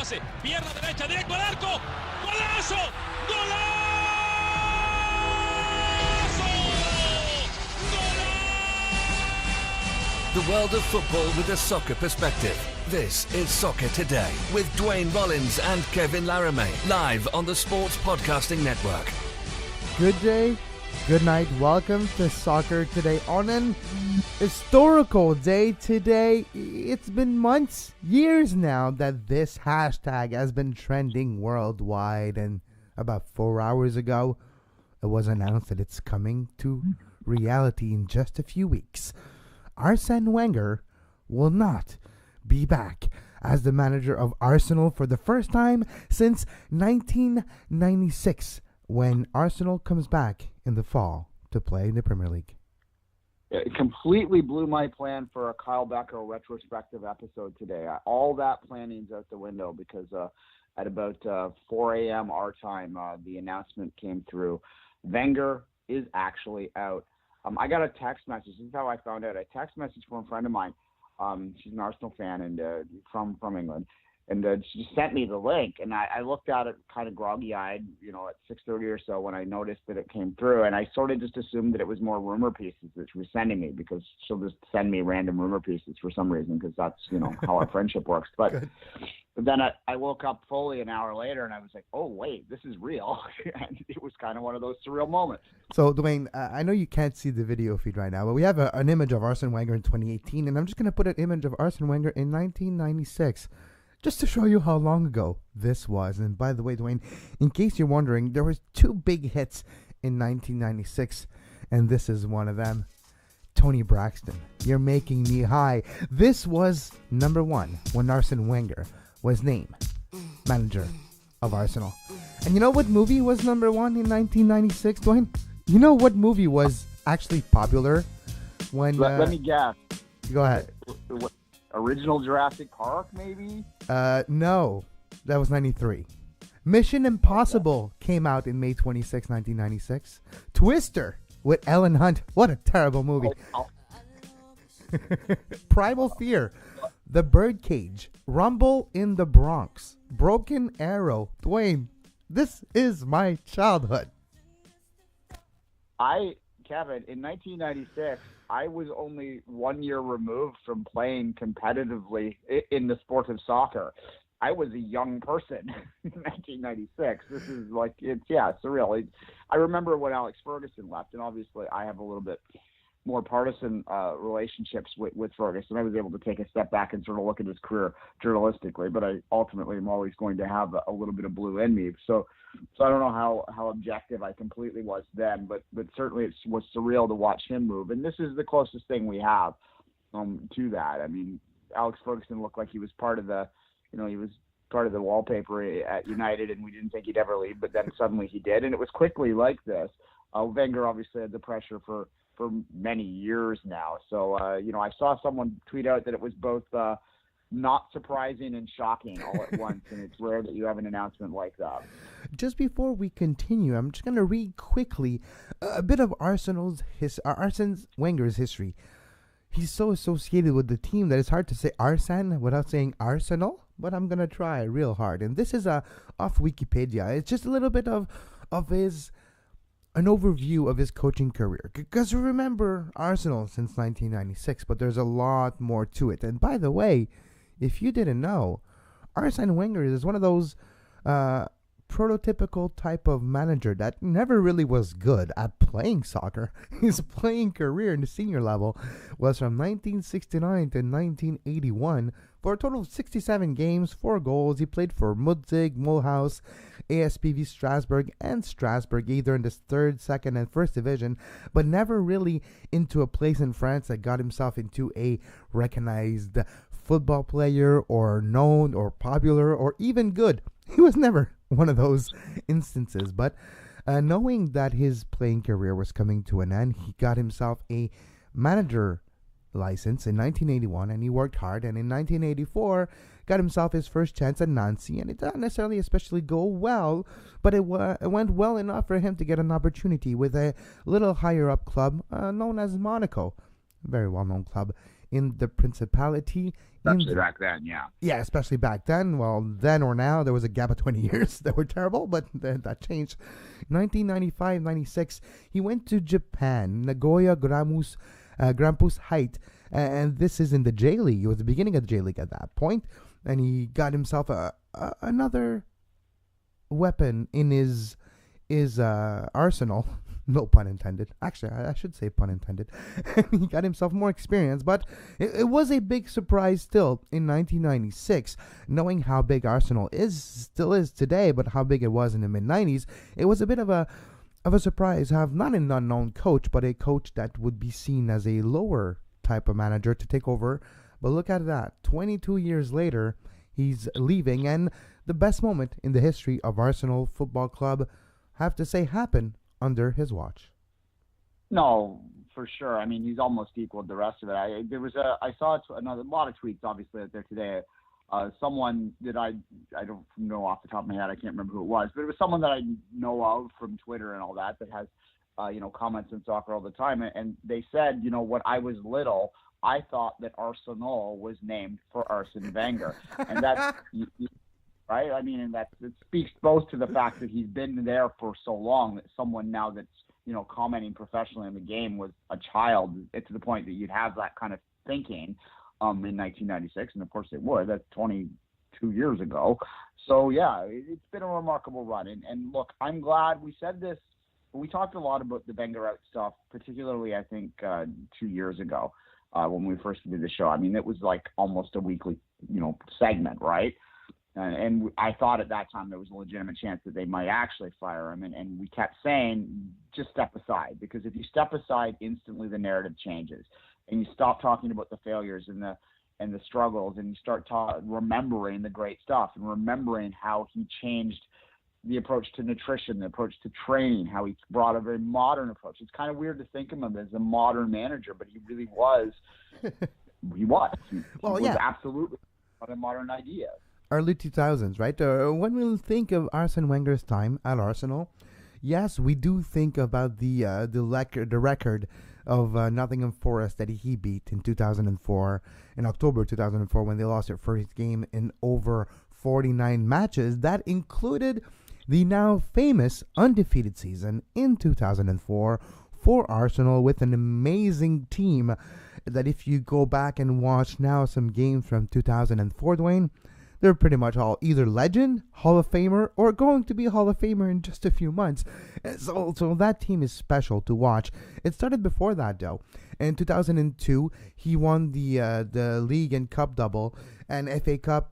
pase, pierna derecha, directo al arco, ¡golazo! ¡Golazo! The world of football with a soccer perspective. This is Soccer Today with Duane, Rollins and Kevin Laramee, live on the Sports Podcasting Network. Good day, good night. Welcome to Soccer Today on an historical day today. It's been months, years now that this hashtag has been trending worldwide, and about 4 hours ago, it was announced that it's coming to reality in just a few weeks. Arsene Wenger will not be back as the manager of Arsenal for the first time since 1996, when Arsenal comes back in the fall to play in the Premier League. It completely blew my plan for a Kyle Becker retrospective episode today. All that planning's out the window because at about 4 a.m. our time, the announcement came through. Wenger is actually out. I got a text message. This is how I found out. A text message from a friend of mine. She's an Arsenal fan and from England. And she sent me the link. And I looked at it kind of groggy-eyed, at 6:30 or so when I noticed that it came through. And I sort of just assumed that it was more rumor pieces that she was sending me, because she'll just send me random rumor pieces for some reason, because that's, how our friendship works. But then I woke up fully an hour later and I was like, oh, wait, this is real. And it was kind of one of those surreal moments. So, Duane, I know you can't see the video feed right now, but we have an image of Arsene Wenger in 2018, and I'm just going to put an image of Arsene Wenger in 1996, just to show you how long ago this was. And by the way, Duane, in case you're wondering, there was two big hits in 1996, and this is one of them. Tony Braxton, You're Making Me High. This was number one when Arsene Wenger was named manager of Arsenal. And you know what movie was number one in 1996, Duane? You know what movie was actually popular when... Let me guess. Go ahead. Original Jurassic Park, maybe? No. That was 93. Mission Impossible came out in May 26, 1996. Twister with Ellen Hunt. What a terrible movie. Primal Fear. The Birdcage. Rumble in the Bronx. Broken Arrow. Duane, this is my childhood. Kevin, in 1996, I was only 1 year removed from playing competitively in the sport of soccer. I was a young person in 1996. This is surreal. I remember when Alex Ferguson left, and obviously I have a little bit more partisan relationships with Ferguson. I was able to take a step back and sort of look at his career journalistically, but I ultimately am always going to have a little bit of blue in me. So I don't know how objective I completely was then, but certainly it was surreal to watch him move. And this is the closest thing we have to that. I mean, Alex Ferguson looked like he was part of the wallpaper at United, and we didn't think he'd ever leave, but then suddenly he did, and it was quickly like this. Wenger obviously had the pressure for many years now. So, I saw someone tweet out that it was both not surprising and shocking all at once, and it's rare that you have an announcement like that. Just before we continue, I'm just going to read quickly a bit of Arsene Wenger's history. He's so associated with the team that it's hard to say Arsene without saying Arsenal, but I'm going to try real hard. And this is off Wikipedia. It's just a little bit of an overview of his coaching career, because remember Arsenal since 1996, but there's a lot more to it. And by the way, if you didn't know, Arsene Wenger is one of those prototypical type of manager that never really was good at playing soccer. His playing career in the senior level was from 1969 to 1981 for a total of 67 games, 4 goals. He played for Mudzig, Mulhouse, ASPV Strasbourg, and Strasbourg, either in the 3rd, 2nd, and 1st division, but never really into a place in France that got himself into a recognized football player or known or popular or even good. He was never one of those instances, but knowing that his playing career was coming to an end, he got himself a manager license in 1981, and he worked hard, and in 1984 got himself his first chance at Nancy, and it didn't necessarily especially go well, but it went well enough for him to get an opportunity with a little higher up club known as Monaco, a very well-known club in the Principality. Especially back then, yeah. Yeah, especially back then. Well, then or now, there was a gap of 20 years that were terrible, but that changed. 1995-96, he went to Japan, Nagoya Grampus Height, and this is in the J League. It was the beginning of the J League at that point, and he got himself another weapon in his arsenal. No pun intended. Actually, I should say pun intended. He got himself more experience, but it was a big surprise still in 1996, knowing how big Arsenal still is today, but how big it was in the mid-90s. It was a bit of a surprise to have not an unknown coach, but a coach that would be seen as a lower type of manager to take over. But look at that. 22 years later, he's leaving, and the best moment in the history of Arsenal Football Club, have to say, happened under his watch. No, for sure. I mean, he's almost equaled the rest of it. I saw a lot of tweets, obviously, out there today. Someone that I don't know off the top of my head, I can't remember who it was, but it was someone that I know of from Twitter and all that has, comments in soccer all the time. And they said, when I was little, I thought that Arsenal was named for Arsene Wenger. And that's, right? I mean, and it speaks both to the fact that he's been there for so long that someone now that's, commenting professionally in the game was a child, to the point that you'd have that kind of thinking in 1996. And of course it would. That's 22 years ago. So yeah, it's been a remarkable run. And look, I'm glad we said this. We talked a lot about the Wenger out stuff, particularly I think 2 years ago when we first did the show. I mean, it was like almost a weekly, segment, right? And I thought at that time there was a legitimate chance that they might actually fire him. And we kept saying, just step aside. Because if you step aside, instantly the narrative changes. And you stop talking about the failures and the struggles, and you start remembering the great stuff and remembering how he changed the approach to nutrition, the approach to training, how he brought a very modern approach. It's kind of weird to think of him as a modern manager, but he really was. He was absolutely a modern idea. Early 2000s, right? When we think of Arsene Wenger's time at Arsenal, yes, we do think about the record of Nottingham Forest that he beat in 2004, in October 2004, when they lost their first game in over 49 matches. That included the now famous undefeated season in 2004 for Arsenal, with an amazing team that if you go back and watch now some games from 2004, Duane, they're pretty much all either legend, Hall of Famer, or going to be a Hall of Famer in just a few months. So that team is special to watch. It started before that, though. In 2002, he won the league and cup double, and FA Cup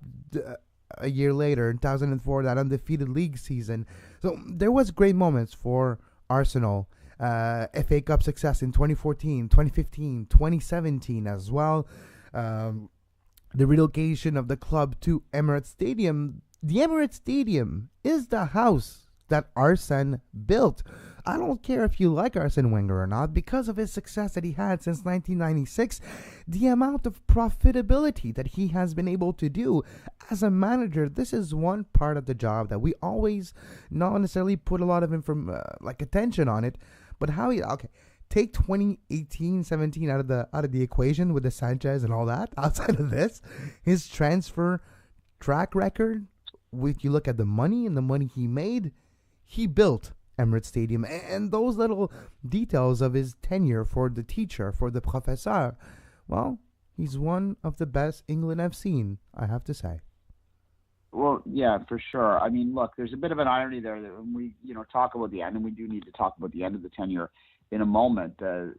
a year later, in 2004, that undefeated league season. So there was great moments for Arsenal. FA Cup success in 2014, 2015, 2017 as well. The relocation of the club to Emirates Stadium. The Emirates Stadium is the house that Arsene built. I don't care if you like Arsene Wenger or not, because of his success that he had since 1996, the amount of profitability that he has been able to do as a manager. This is one part of the job that we always not necessarily put a lot of attention on it, but how he take 2018-17 out of the equation with the Sanchez and all that. Outside of this, his transfer track record, if you look at the money and the money he made, he built Emirates Stadium. And those little details of his tenure for the teacher, for the professeur, well, he's one of the best England I've seen, I have to say. Well, yeah, for sure. I mean, look, there's a bit of an irony there that when we, talk about the end, and we do need to talk about the end of the tenure in a moment, the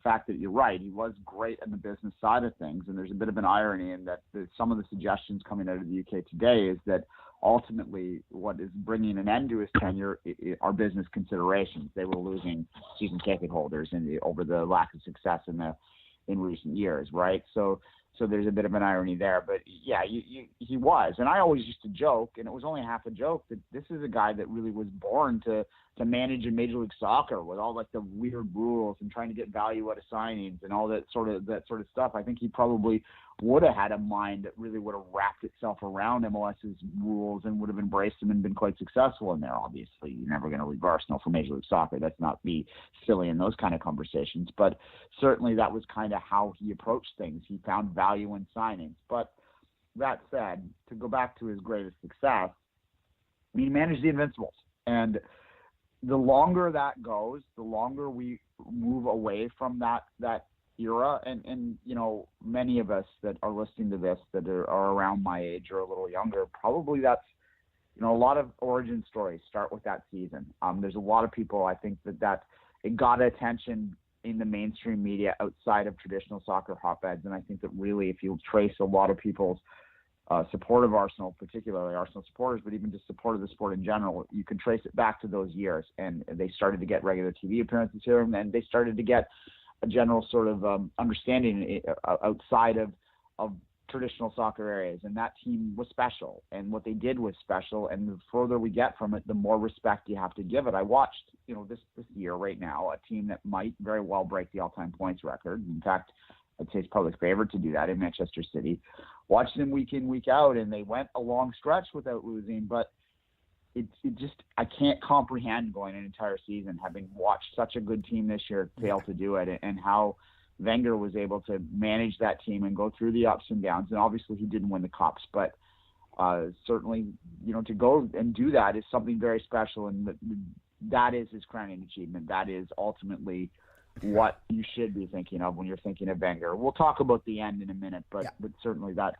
fact that you're right, he was great on the business side of things, and there's a bit of an irony in that some of the suggestions coming out of the UK today is that ultimately what is bringing an end to his tenure are business considerations. They were losing season ticket holders over the lack of success in recent years, right? So there's a bit of an irony there, but yeah, he was, and I always used to joke, and it was only half a joke, that this is a guy that really was born to manage in Major League Soccer with all the weird rules and trying to get value out of signings and all that sort of stuff. I think he probably would have had a mind that really would have wrapped itself around MLS's rules and would have embraced them and been quite successful in there. Obviously, you're never going to leave Arsenal for Major League Soccer. That's not be silly in those kind of conversations. But certainly that was kind of how he approached things. He found value in signings. But that said, to go back to his greatest success, he managed the Invincibles. And the longer that goes, the longer we move away from that era, and many of us that are listening to this that are around my age or a little younger, probably that's, a lot of origin stories start with that season. There's a lot of people, I think, that it got attention in the mainstream media outside of traditional soccer hotbeds, and I think that really, if you trace a lot of people's support of Arsenal, particularly Arsenal supporters, but even just support of the sport in general, you can trace it back to those years, and they started to get regular TV appearances here, and then they started to get a general sort of understanding outside of traditional soccer areas, and that team was special, and what they did was special, and the further we get from it, the more respect you have to give it. I watched, this year right now, a team that might very well break the all-time points record. In fact, I'd say it's public favorite to do that in Manchester City. Watched them week in, week out, and they went a long stretch without losing, but I can't comprehend going an entire season having watched such a good team this year fail to do it, and how Wenger was able to manage that team and go through the ups and downs. And obviously he didn't win the cups, but certainly, to go and do that is something very special, and that is his crowning achievement. That is ultimately what you should be thinking of when you're thinking of Wenger. We'll talk about the end in a minute, but certainly that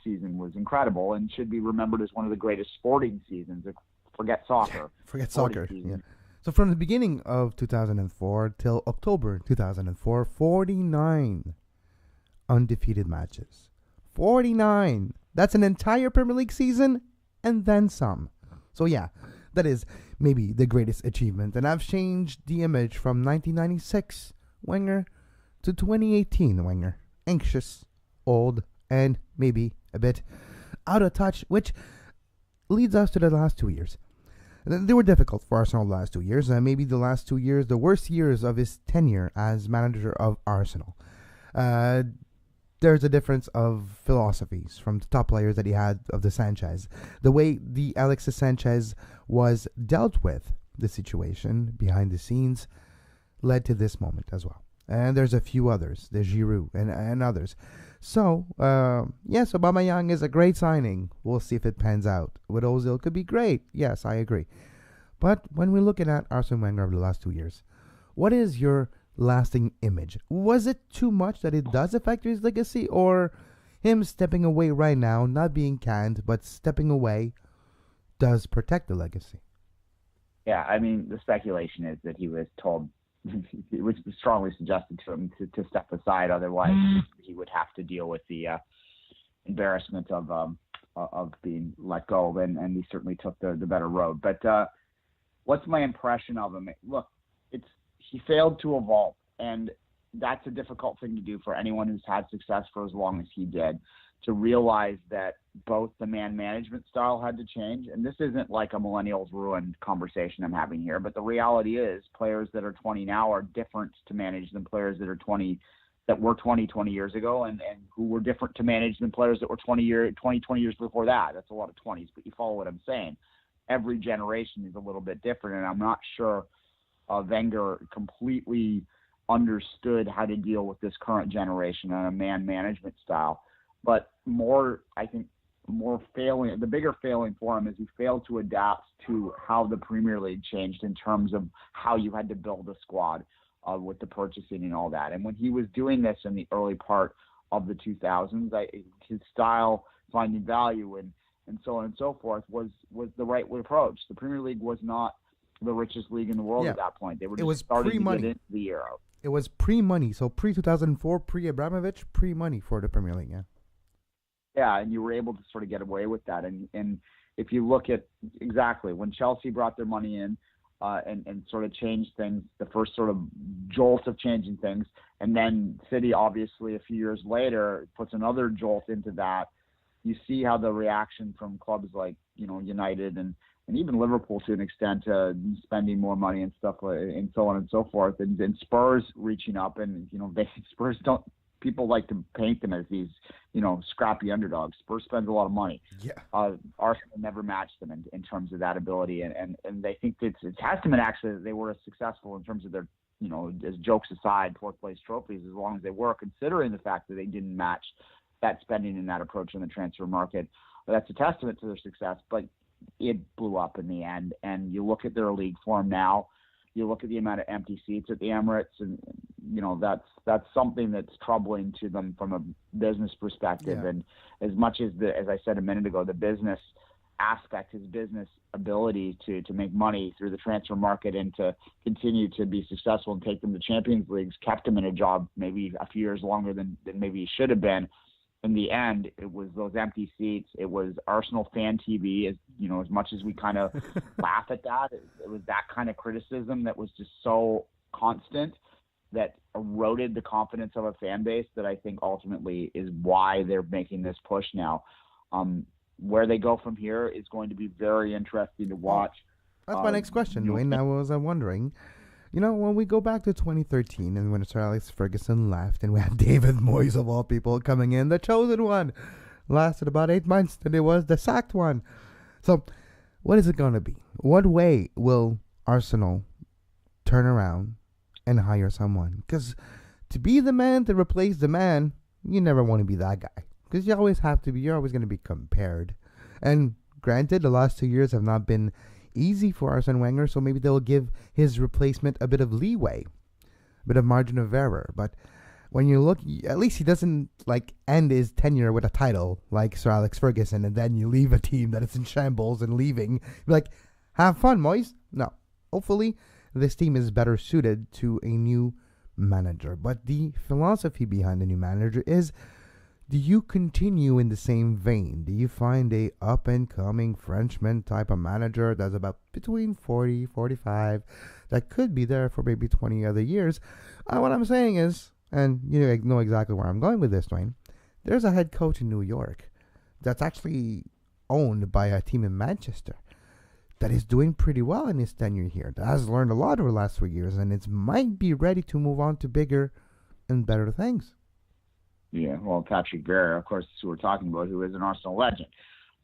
season was incredible and should be remembered as one of the greatest sporting seasons. Forget soccer. Forget soccer. Yeah. So from the beginning of 2004 till October 2004, 49 undefeated matches. 49. That's an entire Premier League season and then some. So yeah, that is maybe the greatest achievement. And I've changed the image from 1996 Wenger to 2018 Wenger. Anxious, old, and maybe a bit out of touch, which leads us to the last 2 years. They were difficult for Arsenal the last 2 years. Maybe the last 2 years, the worst years of his tenure as manager of Arsenal. There's a difference of philosophies from the top players that he had of the Sanchez. The way the Alexis Sanchez was dealt with the situation behind the scenes led to this moment as well. And there's a few others. There's Giroud and others. So, yes, Aubameyang is a great signing. We'll see if it pans out. With Ozil, could be great. Yes, I agree. But when we're looking at Arsene Wenger over the last 2 years, what is your lasting image? Was it too much that it does affect his legacy, or him stepping away right now, not being canned, but stepping away does protect the legacy? Yeah, I mean, the speculation is that he was told, it was strongly suggested to him to step aside, otherwise he would have to deal with the embarrassment of being let go, and he certainly took the better road. But what's my impression of him? Look, he failed to evolve, and that's a difficult thing to do for anyone who's had success for as long as he did, to realize that both the man management style had to change. And this isn't like a millennials ruined conversation I'm having here, but the reality is players that are 20 now are different to manage than players that are 20 years ago, and who were different to manage than players that were 20 years before that. That's a lot of 20s, but you follow what I'm saying. Every generation is a little bit different, and I'm not sure Wenger completely understood how to deal with this current generation on a man management style. But the bigger failing for him is he failed to adapt to how the Premier League changed in terms of how you had to build a squad with the purchasing and all that. And when he was doing this in the early part of the 2000s, his style, finding value and so on and so forth was the right approach. The Premier League was not the richest league in the world at that point. They were just starting to get into the Euro. It was pre-money, so pre-2004, pre-Abramovich, pre-money for the Premier League, yeah. Yeah, and you were able to sort of get away with that. And if you look at exactly when Chelsea brought their money in and sort of changed things, the first sort of jolt of changing things, and then City obviously a few years later puts another jolt into that, you see how the reaction from clubs like, United and even Liverpool to an extent, spending more money and stuff and so on and so forth, and Spurs reaching up, and Spurs people like to paint them as these, scrappy underdogs. Spurs spends a lot of money. Yeah. Arsenal never matched them in terms of that ability, and they think it's a testament actually that they were as successful in terms of their, as jokes aside, fourth place trophies, as long as they were, considering the fact that they didn't match that spending and that approach in the transfer market. That's a testament to their success, but it blew up in the end. And you look at their league form now, you look at the amount of empty seats at the Emirates, and that's something that's troubling to them from a business perspective. Yeah. And as much as as I said a minute ago, the business aspect, his business ability to make money through the transfer market and to continue to be successful and take them to Champions Leagues kept him in a job maybe a few years longer than maybe he should have been. In the end, it was those empty seats. It was Arsenal fan TV. As much as we kind of laugh at that, it was that kind of criticism that was just so constant that eroded the confidence of a fan base that I think ultimately is why they're making this push now. Where they go from here is going to be very interesting to watch. That's my next question, Duane. I was wondering, when we go back to 2013 and when Sir Alex Ferguson left and we had David Moyes of all people coming in, the chosen one, lasted about 8 months, then it was the sacked one. So what is it going to be? What way will Arsenal turn around and hire someone? Because to be the man to replace the man, you never want to be that guy. Because you're always going to be compared. And granted, the last 2 years have not been easy for Arsene Wenger, so maybe they'll give his replacement a bit of leeway, a bit of margin of error. But when you look, at least he doesn't end his tenure with a title like Sir Alex Ferguson, and then you leave a team that is in shambles and leaving. Have fun, Moyes. No. Hopefully, this team is better suited to a new manager. But the philosophy behind the new manager is, do you continue in the same vein? Do you find a up-and-coming Frenchman type of manager that's about between 40, 45, that could be there for maybe 20 other years? What I'm saying is, and you know exactly where I'm going with this, Duane, there's a head coach in New York that's actually owned by a team in Manchester that is doing pretty well in his tenure here, that has learned a lot over the last 3 years, and it might be ready to move on to bigger and better things. Yeah, well, Patrick Vieira, of course, who we're talking about, who is an Arsenal legend.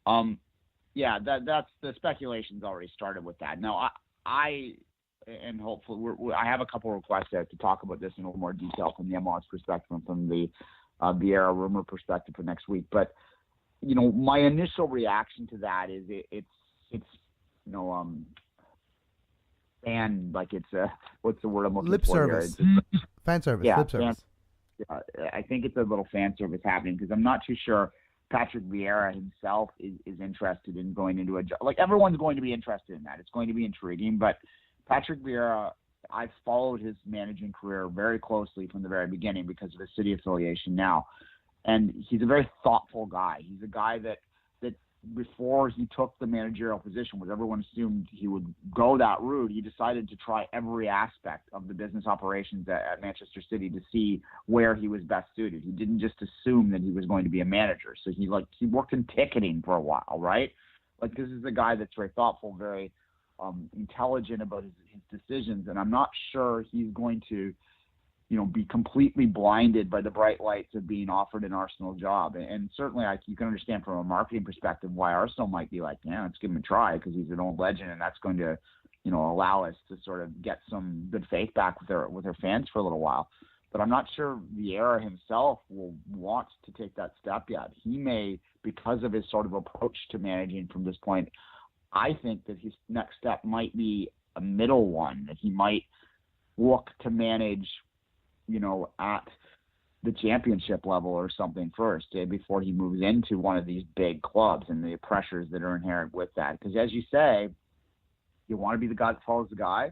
That's the speculation's already started with that. Now, I and hopefully I have a couple of requests to talk about this in a little more detail from the MLS perspective and from the Vieira rumor perspective for next week. But my initial reaction to that is it's what's the word I'm looking lip for service. here? Fan service. Yeah, lip service. I think it's a little fan service happening because I'm not too sure Patrick Vieira himself is interested in going into a job. Everyone's going to be interested in that. It's going to be intriguing. But Patrick Vieira, I've followed his managing career very closely from the very beginning because of his City affiliation now. And he's a very thoughtful guy. He's a guy that before he took the managerial position, where everyone assumed he would go that route, he decided to try every aspect of the business operations at Manchester City to see where he was best suited. He didn't just assume that he was going to be a manager. So he worked in ticketing for a while, right? This is a guy that's very thoughtful, very intelligent about his decisions, and I'm not sure he's going to be completely blinded by the bright lights of being offered an Arsenal job. And certainly you can understand from a marketing perspective why Arsenal might be let's give him a try because he's an old legend, and that's going to, allow us to sort of get some good faith back with their fans for a little while. But I'm not sure Vieira himself will want to take that step yet. He may, because of his sort of approach to managing from this point, I think that his next step might be a middle one, that he might look to manage at the championship level or something first before he moves into one of these big clubs and the pressures that are inherent with that. Because as you say, you want to be the guy that follows the guy.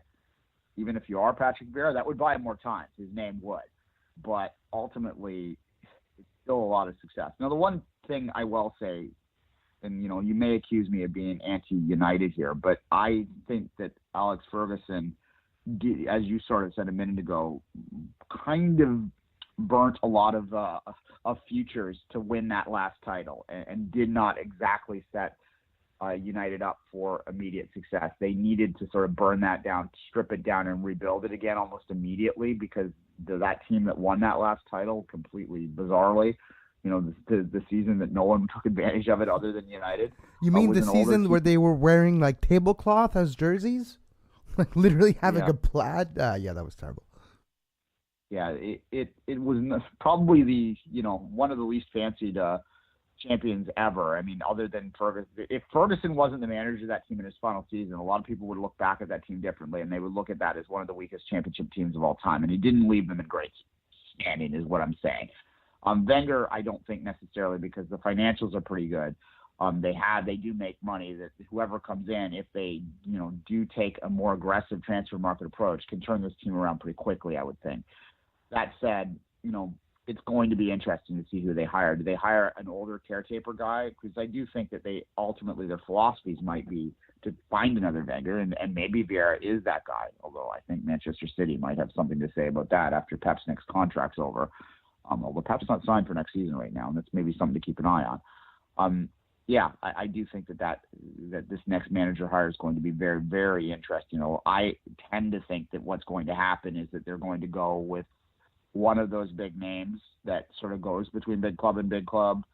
Even if you are Patrick Vieira, that would buy him more time. His name would. But ultimately, it's still a lot of success. Now, the one thing I will say, and you may accuse me of being anti-United here, but I think that Alex Ferguson, as you sort of said a minute ago, kind of burnt a lot of futures to win that last title and did not exactly set United up for immediate success. They needed to sort of burn that down, strip it down, and rebuild it again almost immediately, because that team that won that last title completely bizarrely, the season that no one took advantage of it other than United. You mean the season where they were wearing like tablecloth as jerseys? Like literally having a plaid? Yeah, that was terrible. Yeah, it was probably the, one of the least fancied champions ever. I mean, other than Ferguson. If Ferguson wasn't the manager of that team in his final season, a lot of people would look back at that team differently, and they would look at that as one of the weakest championship teams of all time. And he didn't leave them in great standing, is what I'm saying. Wenger, I don't think necessarily, because the financials are pretty good. They do make money. That whoever comes in, if they do take a more aggressive transfer market approach, can turn this team around pretty quickly, I would think. That said, it's going to be interesting to see who they hire. Do they hire an older caretaker guy? Because I do think that they ultimately, their philosophies might be to find another Wenger, and maybe Vieira is that guy. Although I think Manchester City might have something to say about that after Pep's next contract's over. Although Pep's not signed for next season right now, and that's maybe something to keep an eye on. I do think that this next manager hire is going to be very, very interesting. I tend to think that what's going to happen is that they're going to go with one of those big names that sort of goes between big club and big club.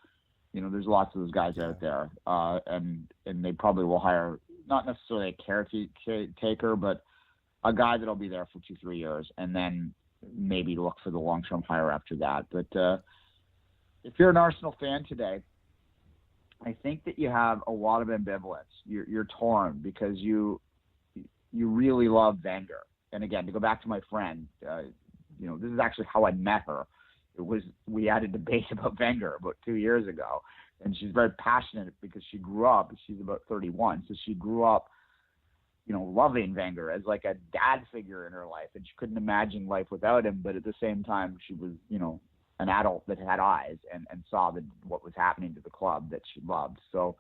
There's lots of those guys out there, and they probably will hire not necessarily a caretaker, but a guy that'll be there for 2-3 years, and then maybe look for the long-term hire after that. But if you're an Arsenal fan today, I think that you have a lot of ambivalence. You're torn because you really love Wenger. And again, to go back to my friend, this is actually how I met her. We had a debate about Wenger about 2 years ago, and she's very passionate because she's about 31, so she grew up, loving Wenger as like a dad figure in her life, and she couldn't imagine life without him. But at the same time, she was, an adult that had eyes and saw what was happening to the club that she loved. So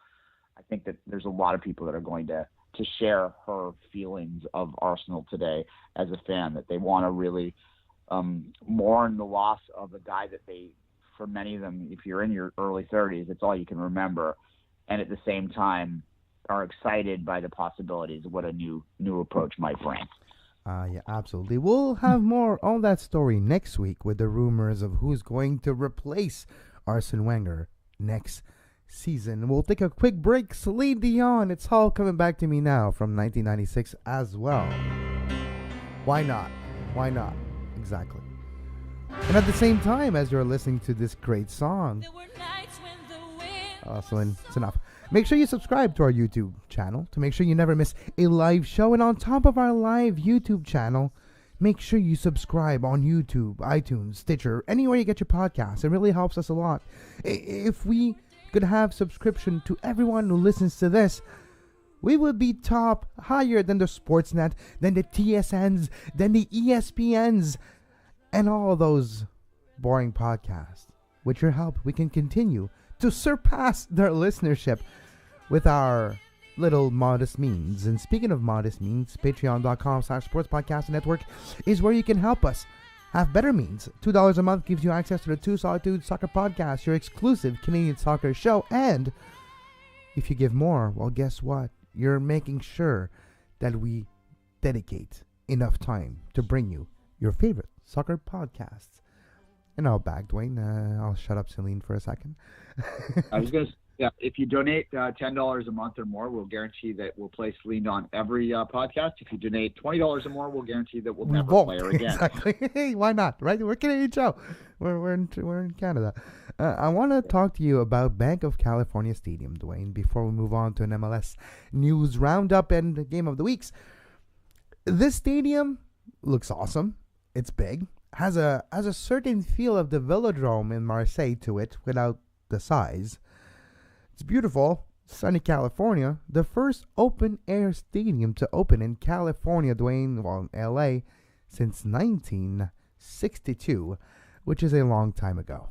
I think that there's a lot of people that are going to share her feelings of Arsenal today as a fan, that they want to really mourn the loss of a guy that for many of them, if you're in your early 30s, it's all you can remember. And at the same time are excited by the possibilities of what a new approach might bring. Yeah, absolutely. We'll have more on that story next week with the rumors of who's going to replace Arsene Wenger next season. We'll take a quick break. Celine Dion, It's All Coming Back to Me Now from 1996 as well. Why not? Why not? Exactly. And at the same time as you're listening to this great song, Celine, it's enough. Make sure you subscribe to our YouTube channel to make sure you never miss a live show. And on top of our live YouTube channel, make sure you subscribe on YouTube, iTunes, Stitcher, anywhere you get your podcasts. It really helps us a lot. If we could have subscription to everyone who listens to this, we would be top, higher than the Sportsnet, than the TSNs, than the ESPNs, and all those boring podcasts. With your help, we can continue to surpass their listenership with our little modest means. And speaking of modest means, patreon.com/sportspodcastnetwork is where you can help us have better means. $2 a month gives you access to the Two Solitude Soccer Podcast, your exclusive Canadian soccer show. And if you give more, well, guess what? You're making sure that we dedicate enough time to bring you your favorite soccer podcasts. And I'll back Duane. I'll shut up Celine for a second. I was going to say, if you donate $10 a month or more, we'll guarantee that we'll play Celine on every podcast. If you donate $20 or more, we'll guarantee that we'll never play her again. Exactly. Hey, why not? Right? We're a Canadian show. We're in Canada. I want to talk to you about Bank of California Stadium, Duane, before we move on to an MLS news roundup and the game of the weeks. This stadium looks awesome. It's big. Has a certain feel of the Velodrome in Marseille to it without the size. It's beautiful. Sunny California. The first open-air stadium to open in California, Duane, well, in LA, since 1962, which is a long time ago.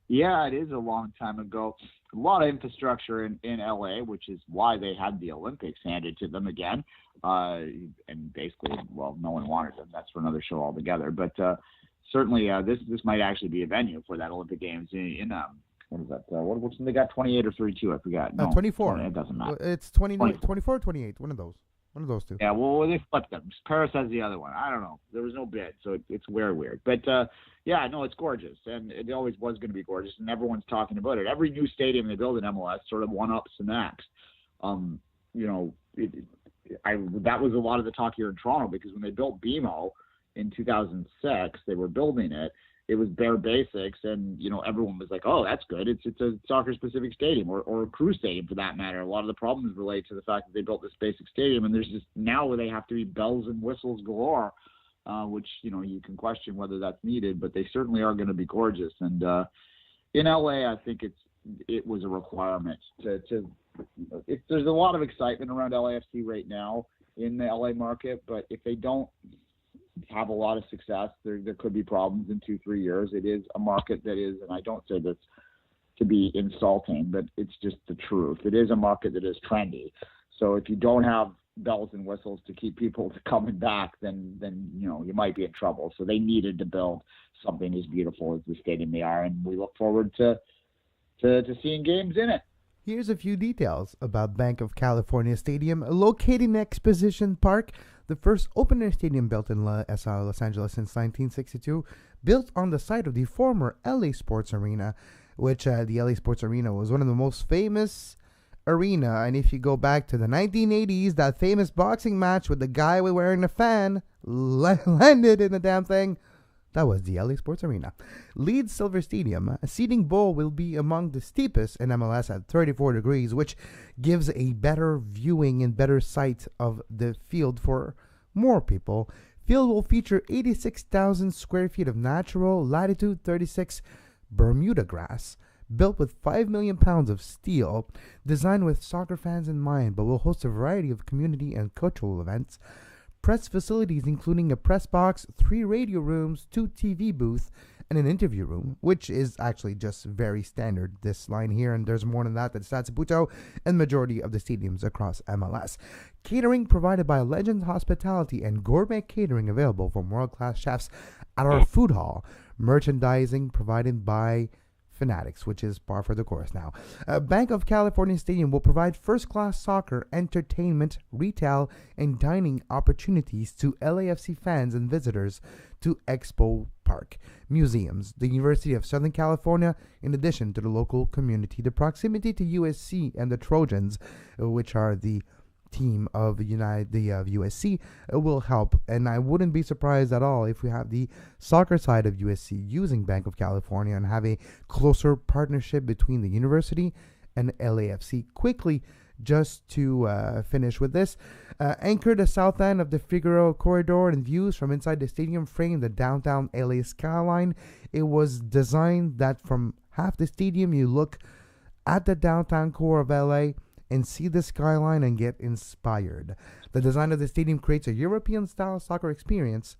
Yeah, it is a long time ago. A lot of infrastructure in LA, which is why they had the Olympics handed to them again. And basically, well, no one wanted them. That's for another show altogether. But certainly, this might actually be a venue for that Olympic Games in what is that? What's they got 28 or 32? I forgot. No, 24. 20, it doesn't matter. It's 24 or 28. One of those two. Yeah, well, they flipped them. Paris has the other one. I don't know. There was no bid, so it's weird. But, yeah, no, it's gorgeous, and it always was going to be gorgeous, and everyone's talking about it. Every new stadium they build in MLS sort of one-ups the next. That was a lot of the talk here in Toronto, because when they built BMO in 2006, they were building it. It was bare basics, and everyone was like, "Oh, that's good. It's a soccer-specific stadium, or a crew stadium for that matter." A lot of the problems relate to the fact that they built this basic stadium, and there's just now where they have to be bells and whistles galore, which you can question whether that's needed, but they certainly are going to be gorgeous. And in LA, I think it was a requirement to. There's a lot of excitement around LAFC right now in the LA market, but if they don't have a lot of success, there could be problems in 2-3 years. It is a market that is, and I don't say this to be insulting, but it's just the truth. It is a market that is trendy. So if you don't have bells and whistles to keep people coming back, then you might be in trouble. So they needed to build something as beautiful as the stadium they are, and we look forward to seeing games in it. Here's a few details about Bank of California Stadium, located in Exposition Park, the first open-air stadium built in Los Angeles since 1962, built on the site of the former LA Sports Arena, which the LA Sports Arena was one of the most famous arena. And if you go back to the 1980s, that famous boxing match with the guy wearing the fan landed in the damn thing. That was the LA Sports Arena. Leeds Silver Stadium, a seating bowl will be among the steepest in MLS at 34 degrees, which gives a better viewing and better sight of the field for more people. Field will feature 86,000 square feet of natural latitude 36 Bermuda grass, built with 5 million pounds of steel, designed with soccer fans in mind, but will host a variety of community and cultural events. Press facilities including a press box, 3 radio rooms, 2 TV booths, and an interview room, which is actually just very standard, this line here, and there's more than that at Satsupito and majority of the stadiums across MLS. Catering provided by Legends Hospitality and gourmet catering available from world-class chefs at our food hall. Merchandising provided by Fanatics, which is par for the course now. Bank of California Stadium will provide first-class soccer, entertainment, retail, and dining opportunities to LAFC fans and visitors to Expo Park, museums, the University of Southern California, in addition to the local community. The proximity to USC and the Trojans, which are the team of USC, will help, and I wouldn't be surprised at all if we have the soccer side of USC using Bank of California and have a closer partnership between the university and LAFC. Quickly, just to finish with this, anchored the south end of the Figueroa corridor and views from inside the stadium frame the downtown LA skyline. It was designed that from half the stadium you look at the downtown core of LA and see the skyline and get inspired. The design of the stadium creates a European-style soccer experience,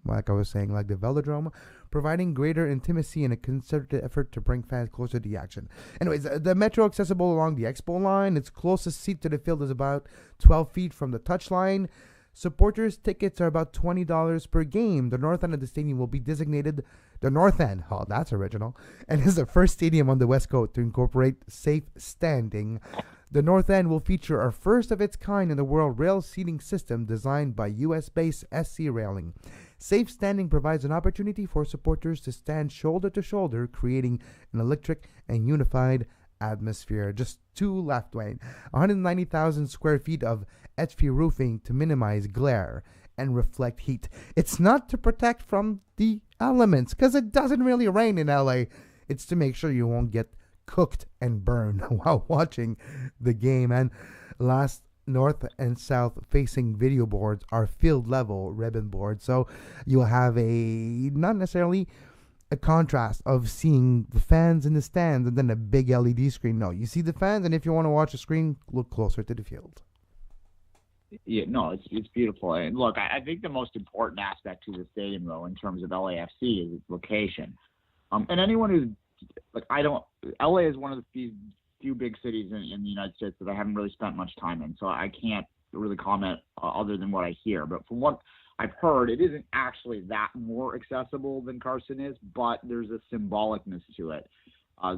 like I was saying, like the Velodrome, providing greater intimacy and a concerted effort to bring fans closer to the action. Anyways, the metro accessible along the Expo line. Its closest seat to the field is about 12 feet from the touchline. Supporters' tickets are about $20 per game. The north end of the stadium will be designated the North End. Oh, that's original. And is the first stadium on the West Coast to incorporate safe standing. The North End will feature our first of its kind in the world rail seating system designed by US-based SC Railing. Safe standing provides an opportunity for supporters to stand shoulder to shoulder, creating an electric and unified atmosphere. Just 2 left, Duane. 190,000 square feet of HV roofing to minimize glare and reflect heat. It's not to protect from the elements, because it doesn't really rain in LA. It's to make sure you won't get cooked and burned while watching the game. And last, north and south facing video boards are field level ribbon boards, so you'll have not necessarily a contrast of seeing the fans in the stands and then a big LED screen. No, you see the fans, and if you want to watch the screen, look closer to the field. Yeah, no, it's beautiful. And look, I think the most important aspect to the stadium, though, in terms of LAFC, is its location. And anyone who's LA is one of the few big cities in the United States that I haven't really spent much time in, so I can't really comment other than what I hear. But from what I've heard, it isn't actually that more accessible than Carson is, but there's a symbolicness to it.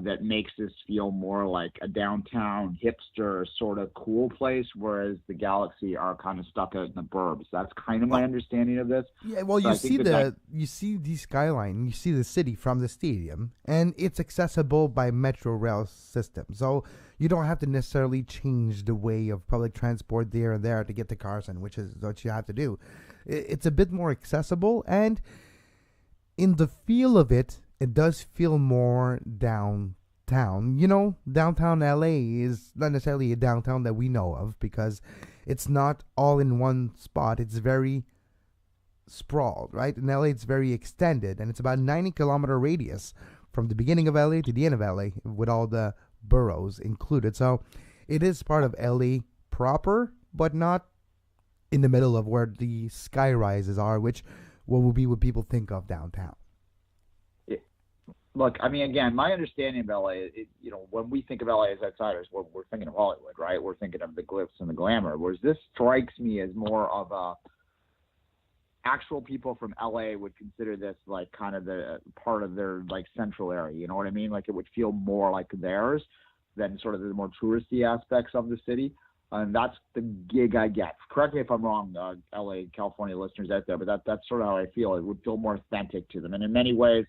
that makes this feel more like a downtown hipster sort of cool place, whereas the Galaxy are kind of stuck out in the burbs. That's kind of my understanding of this. Yeah, well, So you I think you see the skyline, you see the city from the stadium, and it's accessible by metro rail system. So you don't have to necessarily change the way of public transport there and there to get to Carson, which is what you have to do. It's a bit more accessible, and in the feel of it, it does feel more downtown. You know, downtown LA is not necessarily a downtown that we know of because it's not all in one spot. It's very sprawled, right? In LA, it's very extended, and it's about 90-kilometer radius from the beginning of LA to the end of LA with all the boroughs included. So it is part of LA proper, but not in the middle of where the sky rises are, which what will be what people think of downtown. Look, I mean, again, my understanding of LA, when we think of LA as outsiders, we're thinking of Hollywood, right? We're thinking of the glitz and the glamour. Whereas this strikes me as more of a actual people from LA would consider this like kind of the part of their like central area. You know what I mean? Like it would feel more like theirs than sort of the more touristy aspects of the city. And that's the gig I get. Correct me if I'm wrong, LA, California listeners out there, but that's sort of how I feel. It would feel more authentic to them. And in many ways,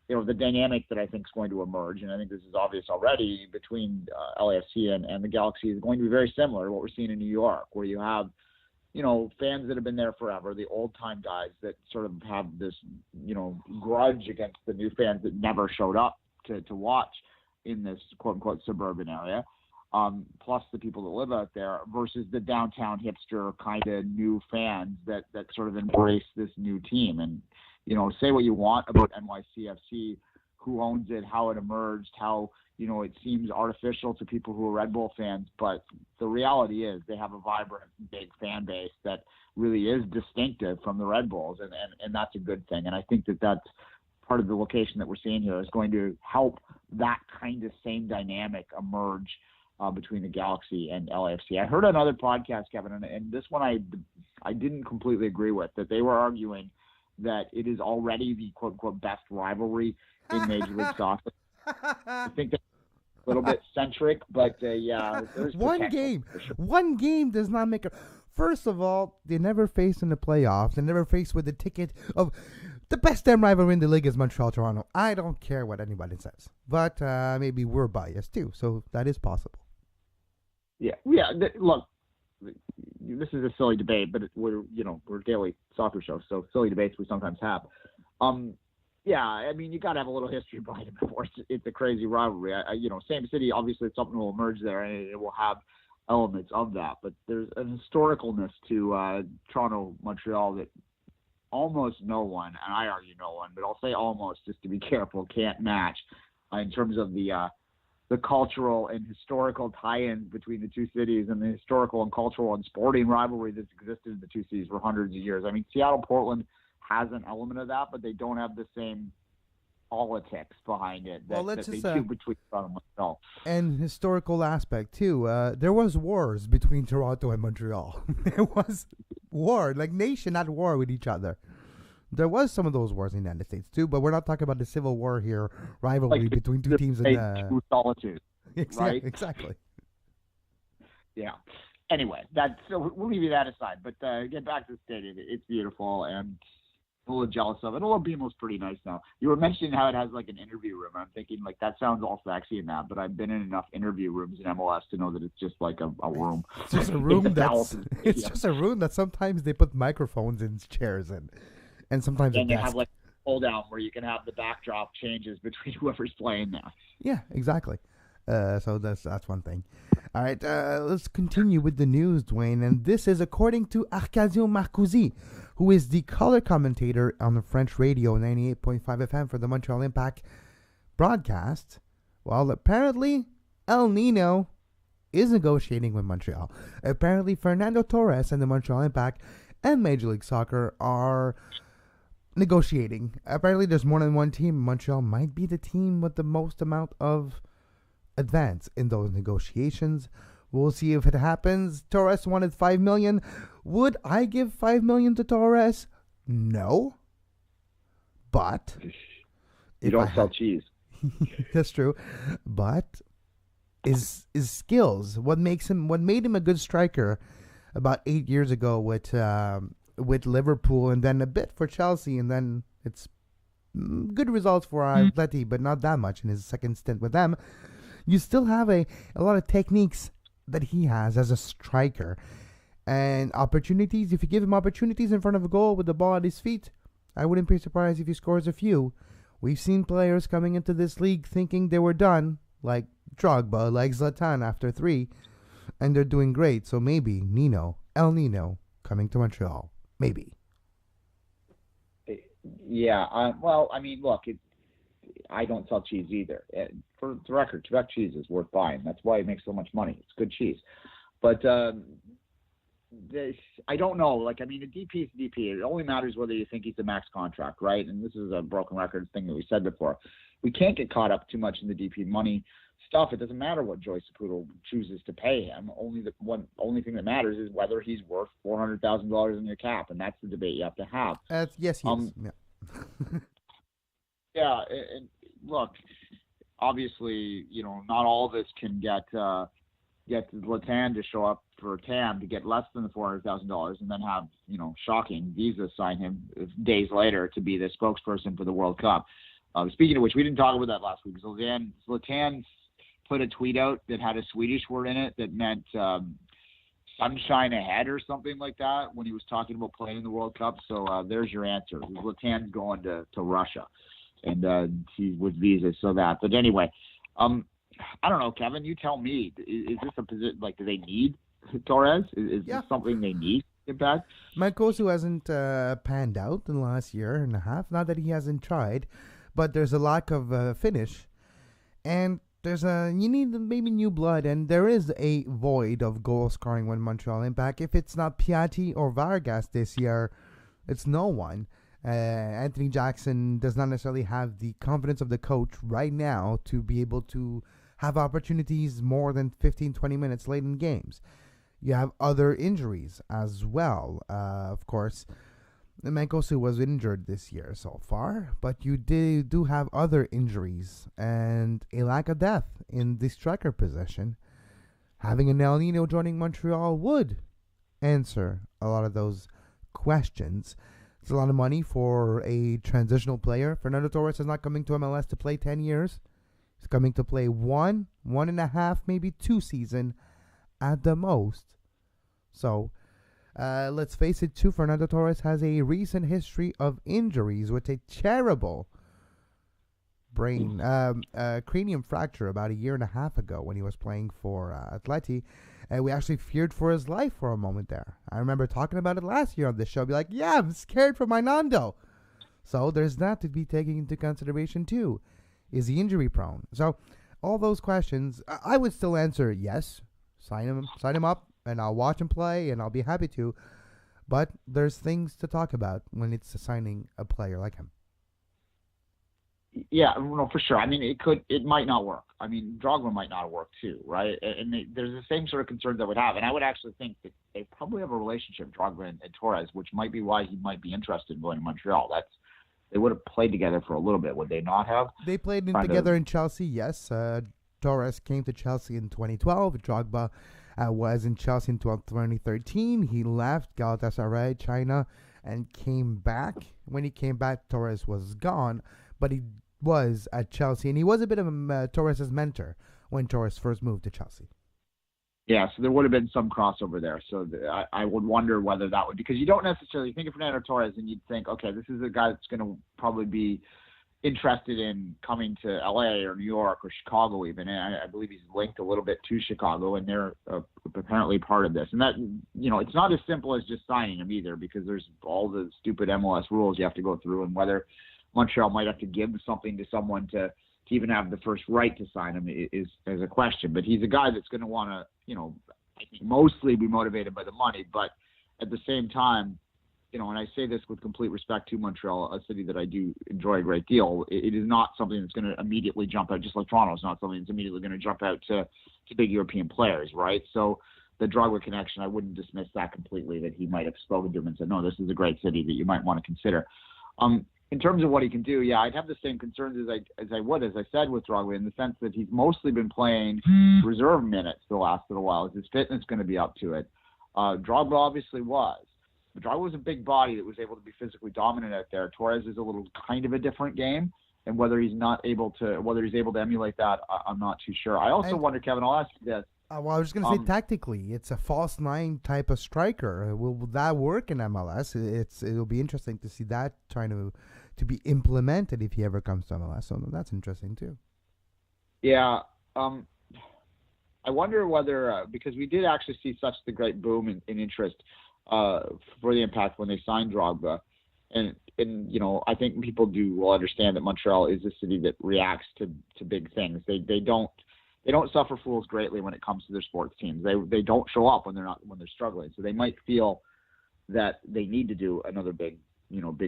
the dynamic that I think is going to emerge, and I think this is obvious already, between LAFC and the Galaxy is going to be very similar to what we're seeing in New York, where you have, fans that have been there forever, the old-time guys that sort of have this, grudge against the new fans that never showed up to watch in this quote-unquote suburban area, plus the people that live out there, versus the downtown hipster kind of new fans that sort of embrace this new team. And say what you want about NYCFC, who owns it, how it emerged, how, it seems artificial to people who are Red Bull fans. But the reality is they have a vibrant, big fan base that really is distinctive from the Red Bulls. And that's a good thing. And I think that's part of the location that we're seeing here is going to help that kind of same dynamic emerge between the Galaxy and LAFC. I heard another podcast, Kevin, and this one I didn't completely agree with, that they were arguing that it is already the quote-unquote best rivalry in Major League Soccer. I think that's a little bit centric, but yeah. One game. Sure. One game does not make a... First of all, they never faced in the playoffs. They never faced with the ticket of the best damn rivalry in the league is Montreal-Toronto. I don't care what anybody says. But maybe we're biased too, so that is possible. Yeah. Look, this is a silly debate, but we're a daily soccer show, so silly debates we sometimes have. Yeah, I mean, you got to have a little history behind it before it's a crazy rivalry. Same city, obviously something will emerge there, and it will have elements of that. But there's an historicalness to Toronto-Montreal that almost no one, and I argue no one, but I'll say almost just to be careful, can't match in terms of the cultural and historical tie-ins between the two cities and the historical and cultural and sporting rivalry that's existed in the two cities for hundreds of years. I mean, Seattle-Portland has an element of that, but they don't have the same politics behind it that they do between Toronto and Montreal. And historical aspect, too. There was wars between Toronto and Montreal. There was war, like nation at war with each other. There was some of those wars in the United States, too, but we're not talking about the Civil War here, rivalry between two teams. True solitude, right? Exactly. Yeah. Anyway, so we'll leave that aside. But get back to the stadium. It's beautiful, and a little jealous of it. Although BMO's pretty nice now. You were mentioning how it has like an interview room. I'm thinking like that sounds all sexy and that, but I've been in enough interview rooms in MLS to know that it's just like a room. It's just a room just a room that sometimes they put microphones in chairs in. And sometimes they have like a pull down where you can have the backdrop changes between whoever's playing there. Yeah, exactly. So that's one thing. All right, let's continue with the news, Duane. And this is according to Arcadio Marcoussi, who is the color commentator on the French radio 98.5 FM for the Montreal Impact broadcast. Well, apparently El Nino is negotiating with Montreal. Apparently Fernando Torres and the Montreal Impact and Major League Soccer are negotiating. Apparently there's more than one team. Montreal might be the team with the most amount of advance in those negotiations. We'll see if it happens. Torres wanted $5 million. Would I give $5 million to Torres? No. But you don't sell cheese. That's true. But his skills, what made him a good striker about 8 years ago with Liverpool, and then a bit for Chelsea, and then it's good results for Atleti, but not that much in his second stint with them. You still have a lot of techniques that he has as a striker, and opportunities. If you give him opportunities in front of a goal with the ball at his feet, I wouldn't be surprised if he scores a few. We've seen players coming into this league thinking they were done, like Drogba, like Zlatan after 3, and they're doing great. So maybe El Nino, coming to Montreal. Maybe. Yeah. Well, I mean, look, I don't sell cheese either. For the record, Quebec cheese is worth buying. That's why it makes so much money. It's good cheese. But I don't know. Like, I mean, a DP is a DP. It only matters whether you think he's a max contract, right? And this is a broken record thing that we said before. We can't get caught up too much in the DP money stuff. It doesn't matter what Joyce Saputo chooses to pay him. Only thing that matters is whether he's worth $400,000 in your cap, and that's the debate you have to have. Yes, he is. Yeah. Yeah, and look, obviously, not all of us can get Zlatan to show up for TAM to get less than the $400,000 and then have, shocking Visa sign him days later to be the spokesperson for the World Cup. Speaking of which, we didn't talk about that last week. Zlatan put a tweet out that had a Swedish word in it that meant sunshine ahead or something like that when he was talking about playing in the World Cup. So there's your answer. Zlatan's going to Russia, and he's with Visa, so that. But anyway, I don't know, Kevin. You tell me. Is this a position, like, do they need Torres? Is this something they need to get back? Mancosu hasn't panned out in the last year and a half. Not that he hasn't tried, but there's a lack of finish, and you need maybe new blood, and there is a void of goal scoring when Montreal Impact. If it's not Piatti or Vargas this year, it's no one. Anthony Jackson does not necessarily have the confidence of the coach right now to be able to have opportunities more than 15, 20 minutes late in games. You have other injuries as well. Of course, Mancosu was injured this year so far, but you do have other injuries and a lack of depth in the striker position. Having an El Nino joining Montreal would answer a lot of those questions. It's a lot of money for a transitional player. Fernando Torres is not coming to MLS to play 10 years. He's coming to play 1.5, maybe 2 seasons at the most. So, let's face it too, Fernando Torres has a recent history of injuries with a terrible cranium fracture about 1.5 years ago when he was playing for Atleti. And we actually feared for his life for a moment there. I remember talking about it last year on this show. Be like, yeah, I'm scared for my Nando. So there's that to be taken into consideration too. Is he injury prone? So all those questions, I would still answer yes. Sign him up, and I'll watch him play, and I'll be happy to. But there's things to talk about when it's signing a player like him. Yeah, no, for sure. I mean, it might not work. I mean, Drogba might not work too, right? And there's the same sort of concerns I would have. And I would actually think that they probably have a relationship, Drogba and Torres, which might be why he might be interested in going to Montreal. They would have played together for a little bit, would they not have? They played together in Chelsea, yes. Torres came to Chelsea in 2012. Drogba was in Chelsea in 2013. He left Galatasaray, China, and came back. When he came back, Torres was gone, but he was at Chelsea, and he was a bit of Torres' mentor when Torres first moved to Chelsea. Yeah, so there would have been some crossover there. So I would wonder whether that would, because you don't necessarily think of Fernando Torres and you'd think, okay, this is a guy that's going to probably be interested in coming to LA or New York or Chicago even. And I believe he's linked a little bit to Chicago, and they're apparently part of this. And that, it's not as simple as just signing him either, because there's all the stupid MLS rules you have to go through, and whether Montreal might have to give something to someone to even have the first right to sign him is a question. But he's a guy that's going to want to, I think mostly be motivated by the money. But at the same time, and I say this with complete respect to Montreal, a city that I do enjoy a great deal, it is not something that's going to immediately jump out, just like Toronto is not something that's immediately going to jump out to big European players, right? So the Drogba connection, I wouldn't dismiss that completely, that he might have spoken to him and said, no, this is a great city that you might want to consider. in terms of what he can do, yeah, I'd have the same concerns as I said with Drogba, in the sense that he's mostly been playing reserve minutes the last little while. Is his fitness going to be up to it? Drogba obviously was. But Drogba was a big body that was able to be physically dominant out there. Torres is a little kind of a different game, and whether he's able to emulate that, I'm not too sure. I also wonder, Kevin, I'll ask you this. Well, I was just going to say, tactically, it's a false nine type of striker. Will that work in MLS? It'll be interesting to see that trying to be implemented if he ever comes to MLS. So that's interesting too. Yeah, I wonder whether because we did actually see such the great boom in interest for the Impact when they signed Drogba, and I think people will understand that Montreal is a city that reacts to big things. They don't suffer fools greatly when it comes to their sports teams. They don't show up when they're struggling. So they might feel that they need to do another big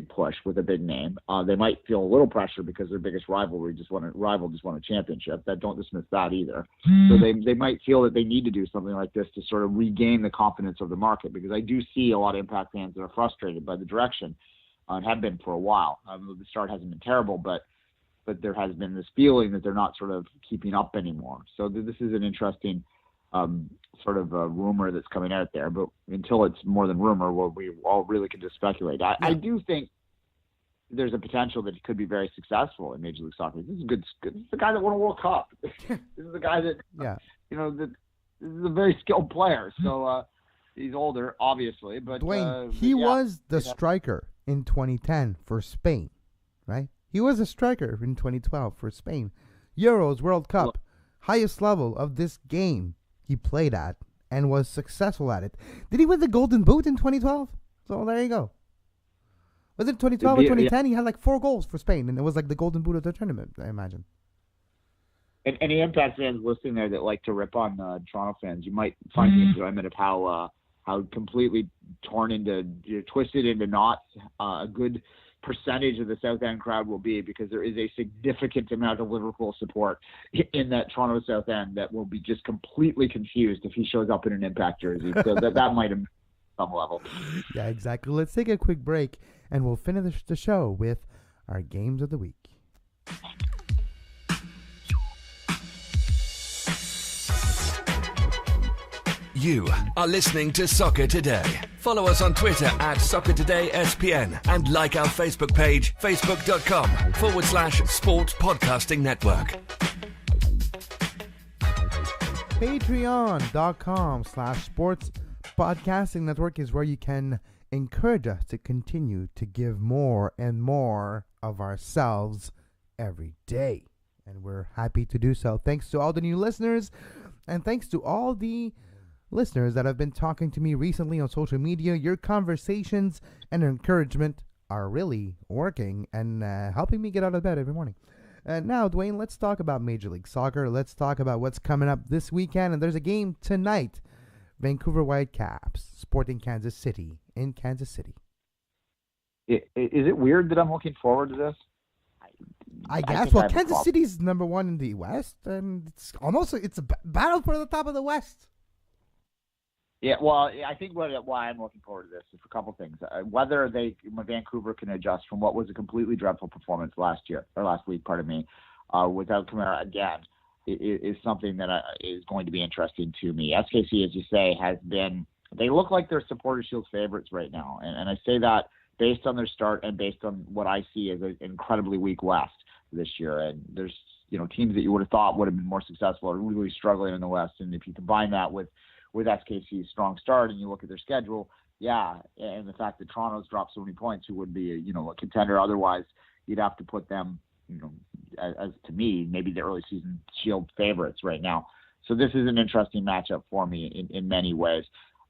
push with a big name. They might feel a little pressure because their biggest rival just won a championship. Don't dismiss that either. So they might feel that they need to do something like this to sort of regain the confidence of the market, because I do see a lot of Impact fans that are frustrated by the direction and have been for a while. The start hasn't been terrible, but there has been this feeling that they're not sort of keeping up anymore. So this is an interesting sort of a rumor that's coming out there. But until it's more than rumor, we all really can just speculate. I do think there's a potential that he could be very successful in Major League Soccer. This is good. This is the guy that won a World Cup. This is the guy that, this is a very skilled player. So he's older, obviously. But Duane, he was the striker in 2010 for Spain, right? He was a striker in 2012 for Spain. Euros, World Cup, highest level of this game he played at and was successful at it. Did he win the Golden Boot in 2012? So there you go. Was it 2012 or 2010? He had like 4 goals for Spain, and it was like the Golden Boot of the tournament, I imagine. And any Impact fans listening there that like to rip on Toronto fans, you might find the enjoyment of how completely twisted into knots a good percentage of the South End crowd will be, because there is a significant amount of Liverpool support in that Toronto South End that will be just completely confused if he shows up in an Impact jersey. So that might have some level. Yeah, exactly. Let's take a quick break, and we'll finish the show with our games of the week. You are listening to Soccer Today. Follow us on Twitter at SoccerTodaySPN and like our Facebook page, facebook.com/Sports Podcasting Network. Patreon.com/Sports Podcasting Network is where you can encourage us to continue to give more and more of ourselves every day. And we're happy to do so. Thanks to all the new listeners, and thanks to all the listeners that have been talking to me recently on social media. Your conversations and encouragement are really working and helping me get out of bed every morning. Now, Duane, let's talk about Major League Soccer. Let's talk about what's coming up this weekend. And there's a game tonight. Vancouver Whitecaps sporting Kansas City in Kansas City. Is it weird that I'm looking forward to this? I guess. Well, Kansas City's number one in the West, and it's a battle for the top of the West. Yeah, well, I think why I'm looking forward to this is for a couple things. Whether Vancouver can adjust from what was a completely dreadful performance last week, without Kamara again, is something that is going to be interesting to me. SKC, as you say, they look like they're Supporter Shield favorites right now. And I say that based on their start and based on what I see as an incredibly weak West this year. And there's, teams that you would have thought would have been more successful are really struggling in the West. And if you combine that with SKC's strong start and you look at their schedule, and the fact that Toronto's dropped so many points, who would be a contender otherwise, you'd have to put them, as to me, maybe the early season Shield favorites right now. So this is an interesting matchup for me in many ways.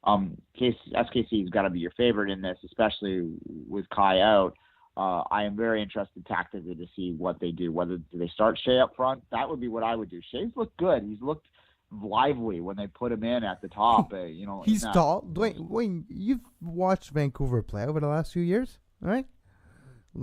SKC's got to be your favorite in this, especially with Kai out. I am very interested tactically to see what they do. Whether they start Shea up front, that would be what I would do. Shea's looked good. He's looked lively when they put him in at the top. He's tall. Duane, you've watched Vancouver play over the last few years, all right?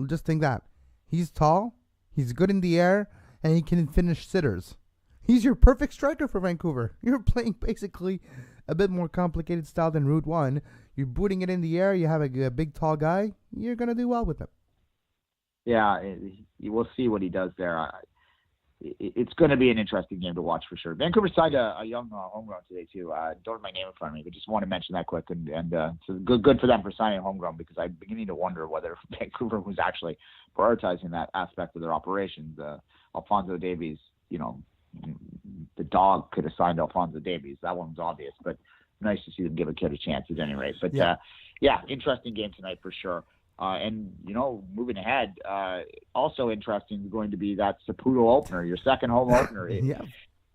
Just think that. He's tall, he's good in the air, and he can finish sitters. He's your perfect striker for Vancouver. You're playing basically a bit more complicated style than Route 1. You're booting it in the air, you have a big tall guy, you're going to do well with him. Yeah, you will see what he does there. It's going to be an interesting game to watch for sure. Vancouver signed a young homegrown today too. Don't have my name in front of me, but just want to mention that quick. And so good for them for signing homegrown, because I'm beginning to wonder whether Vancouver was actually prioritizing that aspect of their operations. Alphonso Davies, the dog could have signed Alphonso Davies. That one's obvious, but nice to see them give a kid a chance at any rate. But interesting game tonight for sure. And, moving ahead, also interesting is going to be that Saputo opener, your second home opener.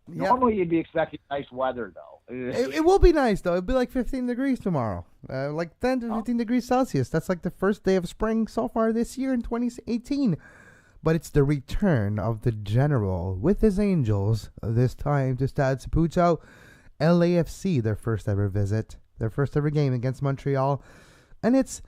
Normally you'd be expecting nice weather, though. It will be nice, though. It'll be like 15 degrees tomorrow, like 10 to 15 degrees Celsius. That's like the first day of spring so far this year in 2018. But it's the return of the General with his Angels, this time to Stade Saputo. LAFC, their first ever visit, their first ever game against Montreal. And it's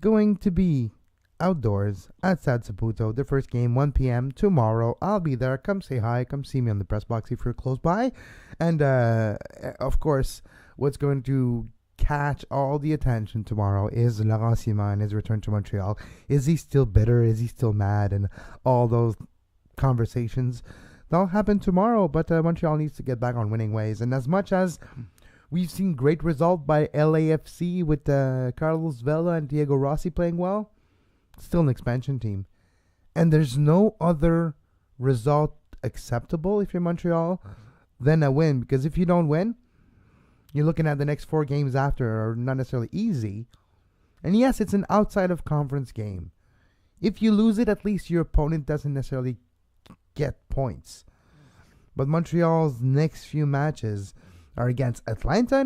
going to be outdoors at Stade Saputo. The first game, 1 p.m. tomorrow. I'll be there. Come say hi. Come see me on the press box if you're close by. And, of course, what's going to catch all the attention tomorrow is Laurent Simon and his return to Montreal. Is he still bitter? Is he still mad? And all those conversations, that'll happen tomorrow. But Montreal needs to get back on winning ways. And as much as we've seen great result by LAFC with Carlos Vela and Diego Rossi playing well, still an expansion team. And there's no other result acceptable if you're Montreal than a win. Because if you don't win, you're looking at the next 4 games after are not necessarily easy. And yes, it's an outside of conference game. If you lose it, at least your opponent doesn't necessarily get points. But Montreal's next few matches are against Atlanta,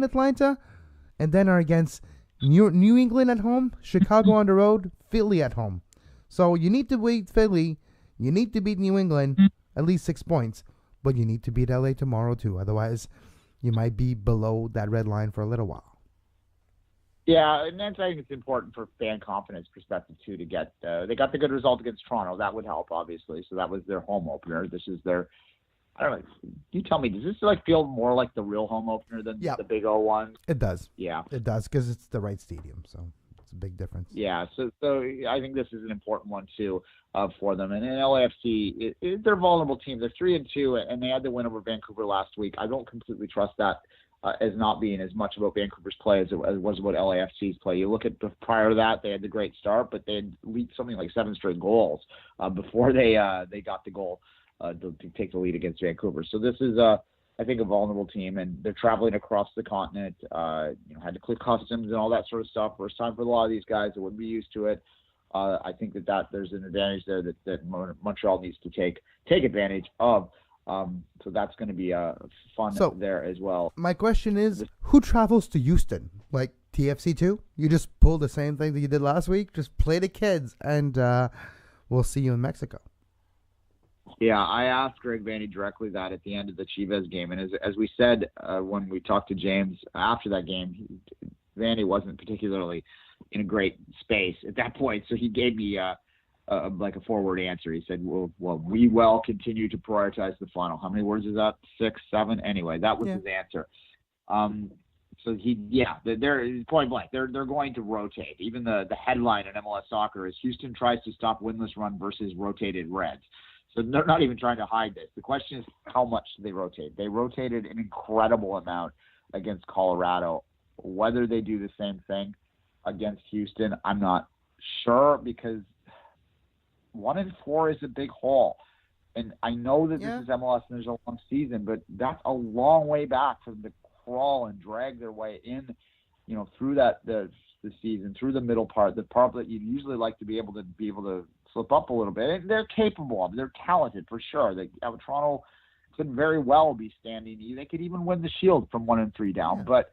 and then are against New England at home, Chicago on the road, Philly at home. So you need to beat Philly, you need to beat New England, at least 6 points, but you need to beat LA tomorrow too. Otherwise, you might be below that red line for a little while. Yeah, and I think it's important for fan confidence perspective too to get. They got the good result against Toronto. That would help, obviously. So that was their home opener. This is their. I don't know. You tell me. Does this feel more like the real home opener than the Big O one? It does. Yeah, it does because it's the right stadium. So it's a big difference. Yeah. So I think this is an important one too for them. And in LAFC, they're a vulnerable team. They're 3-2, and they had the win over Vancouver last week. I don't completely trust that as not being as much about Vancouver's play as it was about LAFC's play. You look at prior to that, they had the great start, but they had leaked something like 7 straight goals before they got the goal to take the lead against Vancouver. So this is, I think, a vulnerable team, and they're traveling across the continent. Had to clear customs and all that sort of stuff. First time for a lot of these guys that wouldn't be used to it. I think that there's an advantage there that Montreal needs to take advantage of. So that's going to be fun there as well. My question is, who travels to Houston? Like TFC2? You just pull the same thing that you did last week? Just play the kids, and we'll see you in Mexico. Yeah, I asked Greg Vanney directly that at the end of the Chivas game. And as we said when we talked to James after that game, Vanney wasn't particularly in a great space at that point. So he gave me like a forward answer. He said, well, we will continue to prioritize the final. How many words is that? 6, 7? Anyway, that was his answer. So they're point blank. They're going to rotate. Even the headline in MLS Soccer is Houston tries to stop winless run versus rotated Reds. So they're not even trying to hide this. The question is how much they rotate. They rotated an incredible amount against Colorado. Whether they do the same thing against Houston, I'm not sure, because 1-4 is a big haul. And I know that this is MLS and there's a long season, but that's a long way back for them to crawl and drag their way in, through the season, through the middle part, the part that you'd usually like to be able to slip up a little bit. And they're capable of it. They're talented for sure. Toronto could very well be standing. They could even win the Shield from 1-3 down. But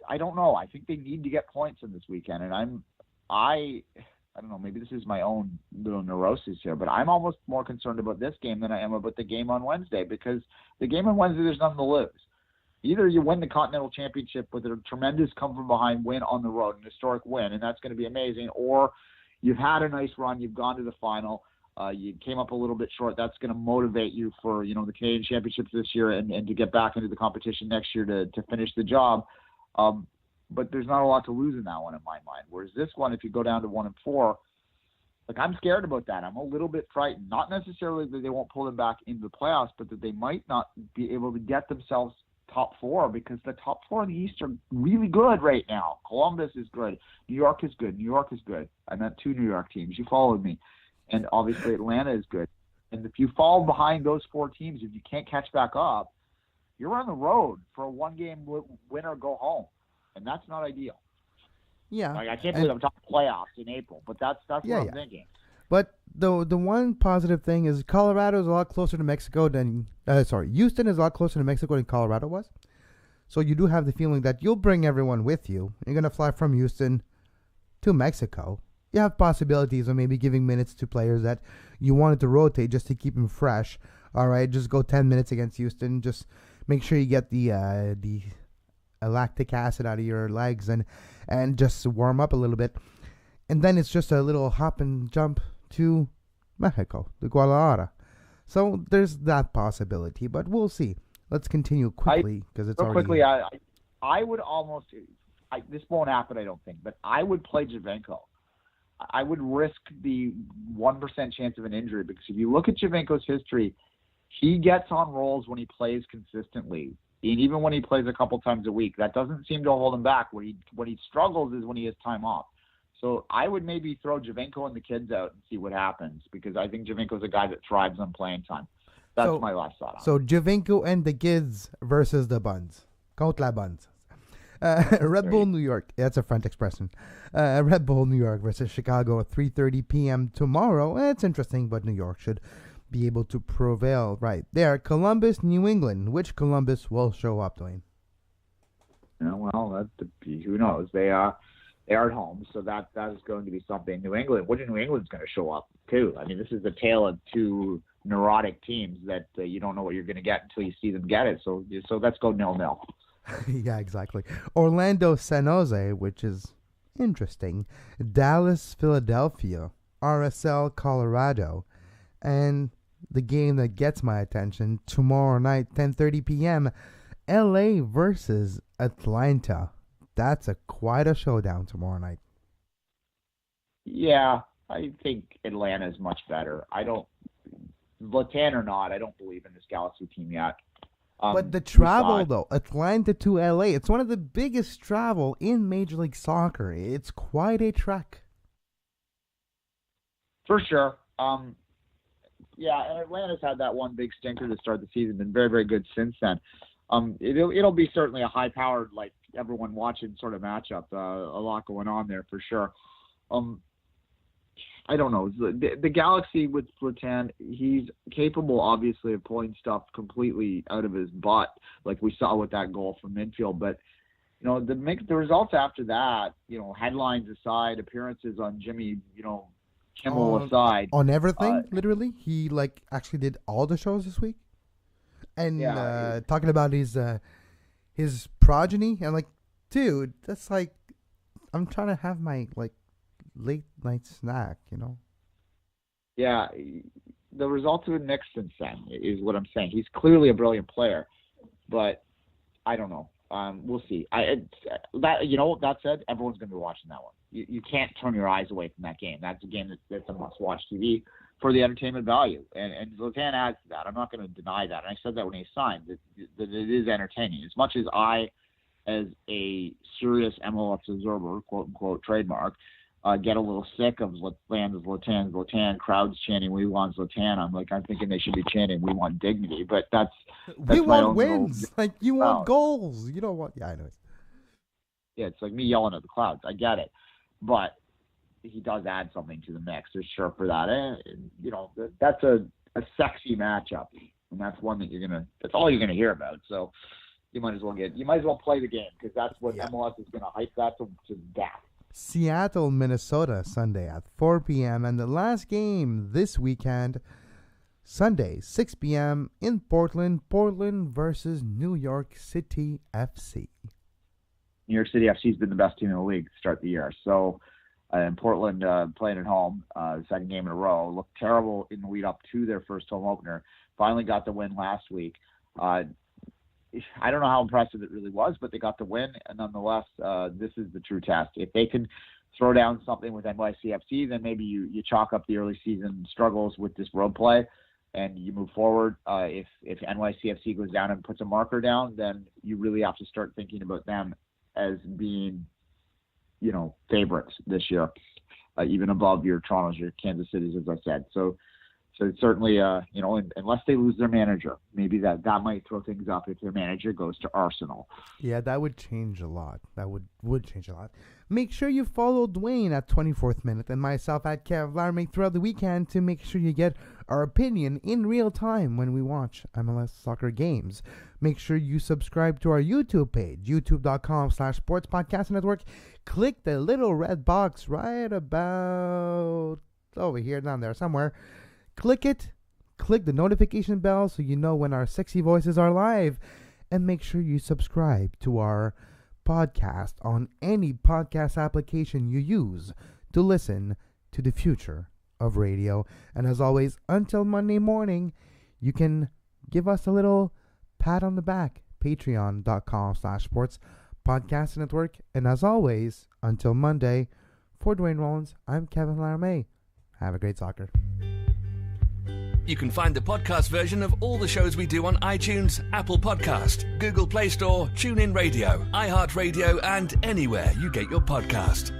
I don't know. I think they need to get points in this weekend. And I don't know, maybe this is my own little neurosis here, but I'm almost more concerned about this game than I am about the game on Wednesday, because the game on Wednesday, there's nothing to lose. Either you win the Continental Championship with a tremendous come-from-behind win on the road, an historic win, and that's going to be amazing, or you've had a nice run, you've gone to the final, you came up a little bit short. That's going to motivate you for the Canadian Championships this year and to get back into the competition next year to finish the job. But there's not a lot to lose in that one in my mind. Whereas this one, if you go down to 1-4, Like, I'm scared about that. I'm a little bit frightened. Not necessarily that they won't pull them back into the playoffs, but that they might not be able to get themselves top four, because the top four in the East are really good right now. Columbus is good. New York is good. New York is good. I meant 2 New York teams. You followed me. And obviously Atlanta is good. And if you fall behind those 4 teams, if you can't catch back up, you're on the road for a 1-game win or go home. And that's not ideal. Yeah. Like, I can't believe I'm talking playoffs in April, but that's what I'm thinking. But the one positive thing is Colorado is a lot closer to Mexico than Houston is a lot closer to Mexico than Colorado was. So you do have the feeling that you'll bring everyone with you. You're gonna fly from Houston to Mexico. You have possibilities of maybe giving minutes to players that you wanted to rotate just to keep them fresh. All right, just go 10 minutes against Houston. Just make sure you get the lactic acid out of your legs and just warm up a little bit. And then it's just a little hop and jump to Mexico, to Guadalajara. So there's that possibility, but we'll see. Let's continue quickly because it's already... quickly. I would almost... this won't happen, I don't think, but I would play Giovinco. I would risk the 1% chance of an injury, because if you look at Giovinco's history, he gets on rolls when he plays consistently. And even when he plays a couple times a week, that doesn't seem to hold him back. When he struggles is when he has time off. So I would maybe throw Giovinco and the kids out and see what happens, because I think Giovinco's a guy that thrives on playing time. That's my last thought on it. So Giovinco and the kids versus the Buns. Contre la Buns. Red Bull New York. That's a French expression. Red Bull New York versus Chicago at 3:30 p.m. tomorrow. It's interesting, but New York should be able to prevail right there. Columbus, New England. Which Columbus will show up, Duane? Yeah, well, who knows? They are at home, so that is going to be something. New England. What New England's going to show up too? I mean, this is the tale of 2 neurotic teams that you don't know what you're going to get until you see them get it. So let's go 0-0. Yeah, exactly. Orlando, San Jose, which is interesting. Dallas, Philadelphia. RSL, Colorado. And the game that gets my attention, tomorrow night, 10:30 p.m., LA versus Atlanta. That's quite a showdown tomorrow night. Yeah, I think Atlanta is much better. Zlatan or not, I don't believe in this Galaxy team yet. But the travel, though, Atlanta to LA, it's one of the biggest travel in Major League Soccer. It's quite a trek. For sure. Yeah, and Atlanta's had that one big stinker to start the season, been very, very good since then. It'll be certainly a high-powered, like everyone watching sort of matchup. A lot going on there for sure. I don't know. The Galaxy with Zlatan, he's capable, obviously, of pulling stuff completely out of his butt, like we saw with that goal from midfield. But the results after that, headlines aside, appearances on Jimmy, Kimmel aside, on everything, literally, he actually did all the shows this week, and talking about his progeny, and dude, that's I'm trying to have my late night snack, Yeah, the results have been mixed since then, is what I'm saying. He's clearly a brilliant player, but I don't know. We'll see. That said, everyone's going to be watching that one. You can't turn your eyes away from that game. That's a game that's a must-watch TV for the entertainment value, and Zlatan adds to that. I'm not going to deny that, and I said that when he signed, that it is entertaining. As much as I, as a serious MLS observer, quote-unquote trademark, get a little sick of Zlatan, crowds chanting, "We want Zlatan." I'm thinking they should be chanting, "We want dignity." But that's we want wins. You want goals. You don't want. Yeah, I know. Yeah, it's like me yelling at the clouds. I get it, but he does add something to the mix. There's sure for that, and that's a sexy matchup, and that's one that that's all you're gonna hear about. So you might as well play the game, because that's what MLS is gonna hype that to death. Seattle, Minnesota, Sunday at 4 p.m. And the last game this weekend, Sunday, 6 p.m. in Portland. Portland versus New York City FC. New York City FC has been the best team in the league to start the year. So, and Portland playing at home, the second game in a row, looked terrible in the lead up to their first home opener. Finally got the win last week. I don't know how impressive it really was, but they got the win, and nonetheless, this is the true test. If they can throw down something with NYCFC, then maybe you chalk up the early season struggles with this road play and you move forward. If NYCFC goes down and puts a marker down, then you really have to start thinking about them as being, favorites this year, even above your Toronto's, your Kansas City's, as I said. So certainly, unless they lose their manager, maybe that might throw things up if their manager goes to Arsenal. Yeah, that would change a lot. That would change a lot. Make sure you follow Duane at 24th Minute and myself at Kev Laramee throughout the weekend to make sure you get our opinion in real time when we watch MLS soccer games. Make sure you subscribe to our YouTube page, youtube.com/sportspodcastnetwork. Click the little red box right about over here, down there somewhere. Click it, click the notification bell so you know when our sexy voices are live, and make sure you subscribe to our podcast on any podcast application you use to listen to the future of radio. And as always, until Monday morning, you can give us a little pat on the back, patreon.com/sportspodcastnetwork. And as always, until Monday, for Duane Rollins, I'm Kevin Laramee. Have a great soccer. You can find the podcast version of all the shows we do on iTunes, Apple Podcast, Google Play Store, TuneIn Radio, iHeartRadio, and anywhere you get your podcast.